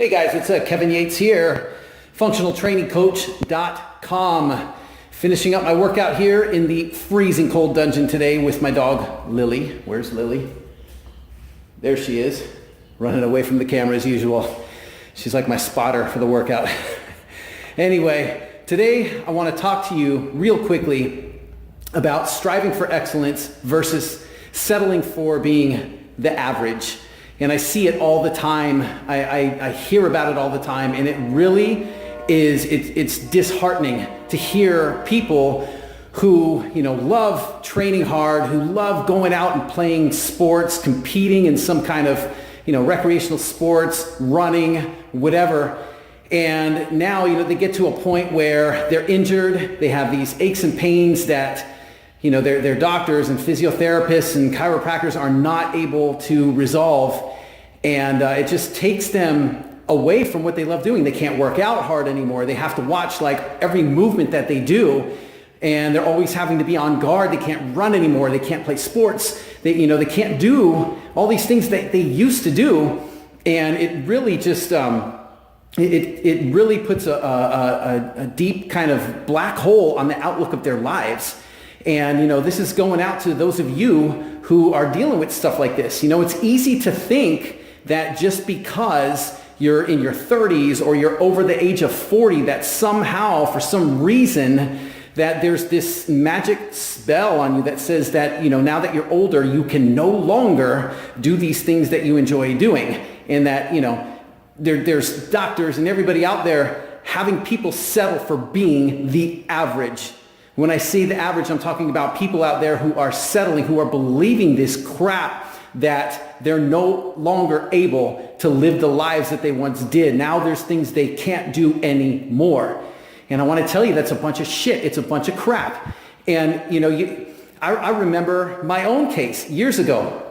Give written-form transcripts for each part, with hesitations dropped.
Hey guys, it's Kevin Yates here, functionaltrainingcoach.com. Finishing up my workout here in the freezing cold dungeon today with my dog, Lily. Where's Lily? There she is, running away from the camera as usual. She's like my spotter for the workout. Anyway, today I want to talk to you real quickly about striving for excellence versus settling for being the average. And I see it all the time. I hear about it all the time, and it really is, it's disheartening to hear people who, love training hard, who love going out and playing sports, competing in some kind of, recreational sports, running, whatever. And now, they get to a point where they're injured. They have these aches and pains that, their doctors and physiotherapists and chiropractors are not able to resolve. And it just takes them away from what they love doing. They can't work out hard anymore. They have to watch every movement that they do. And they're always having to be on guard. They can't run anymore. They can't play sports. They can't do all these things that they used to do. And it really just, it really puts a deep kind of black hole on the outlook of their lives. And, this is going out to those of you who are dealing with stuff like this. It's easy to think that just because you're in your 30s or you're over the age of 40, that somehow, for some reason, that there's this magic spell on you that says that, now that you're older, you can no longer do these things that you enjoy doing. And that, there's doctors and everybody out there having people settle for being the average. When I say the average, I'm talking about people out there who are settling, who are believing this crap that they're no longer able to live the lives that they once did. Now there's things they can't do anymore. And I want to tell you, that's a bunch of shit. It's a bunch of crap. And, I remember my own case years ago.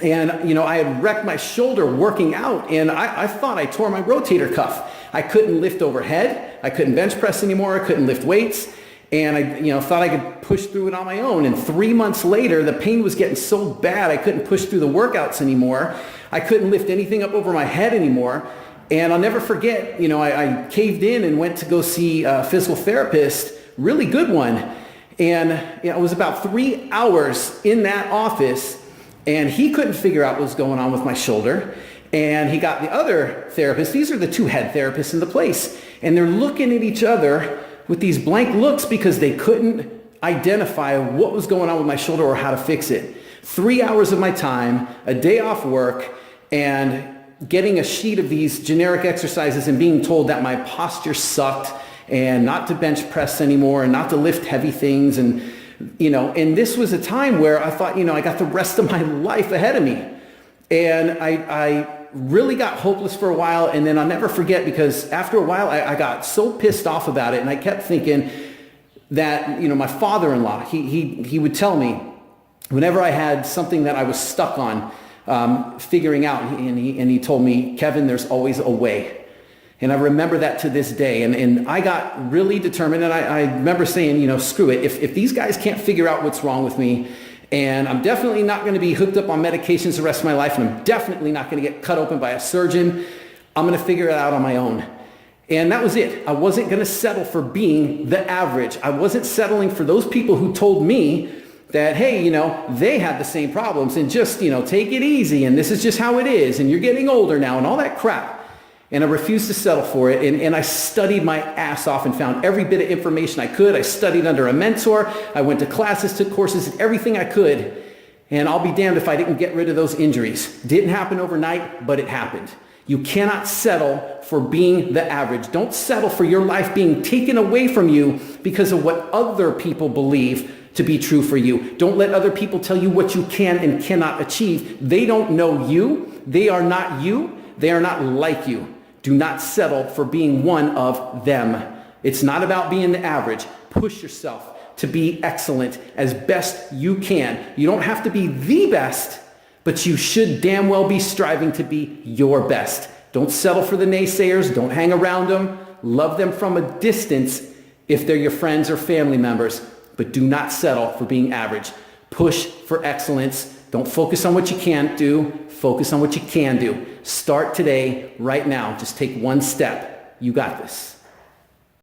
And, I had wrecked my shoulder working out, and I thought I tore my rotator cuff. I couldn't lift overhead. I couldn't bench press anymore. I couldn't lift weights. And I thought I could push through it on my own. And 3 months later, the pain was getting so bad, I couldn't push through the workouts anymore. I couldn't lift anything up over my head anymore. And I'll never forget, I caved in and went to go see a physical therapist, really good one. And it was about 3 hours in that office, and he couldn't figure out what was going on with my shoulder. And he got the other therapist. These are the two head therapists in the place. And they're looking at each other with these blank looks because they couldn't identify what was going on with my shoulder or how to fix it. 3 hours of my time, a day off work, and getting a sheet of these generic exercises and being told that my posture sucked and not to bench press anymore and not to lift heavy things. And, and this was a time where I thought, I got the rest of my life ahead of me. And I really got hopeless for a while, and then I'll never forget, because after a while I got so pissed off about it, and I kept thinking that, my father-in-law, he would tell me whenever I had something that I was stuck on figuring out, and he told me, Kevin, there's always a way. And I remember that to this day, and I got really determined, and I remember saying, screw it, if these guys can't figure out what's wrong with me, and I'm definitely not going to be hooked up on medications the rest of my life, and I'm definitely not going to get cut open by a surgeon. I'm going to figure it out on my own. And that was it. I wasn't going to settle for being the average. I wasn't settling for those people who told me that, hey, they had the same problems, and just, take it easy, and this is just how it is, and you're getting older now, and all that crap. And I refused to settle for it, and I studied my ass off and found every bit of information I could. I studied under a mentor. I went to classes, took courses, did everything I could. And I'll be damned if I didn't get rid of those injuries. Didn't happen overnight, but it happened. You cannot settle for being the average. Don't settle for your life being taken away from you because of what other people believe to be true for you. Don't let other people tell you what you can and cannot achieve. They don't know you. They are not you. They are not like you. Do not settle for being one of them. It's not about being the average. Push yourself to be excellent as best you can. You don't have to be the best, but you should damn well be striving to be your best. Don't settle for the naysayers. Don't hang around them. Love them from a distance if they're your friends or family members, but do not settle for being average. Push for excellence. Don't focus on what you can't do. Focus on what you can do. Start today, right now. Just take one step. You got this.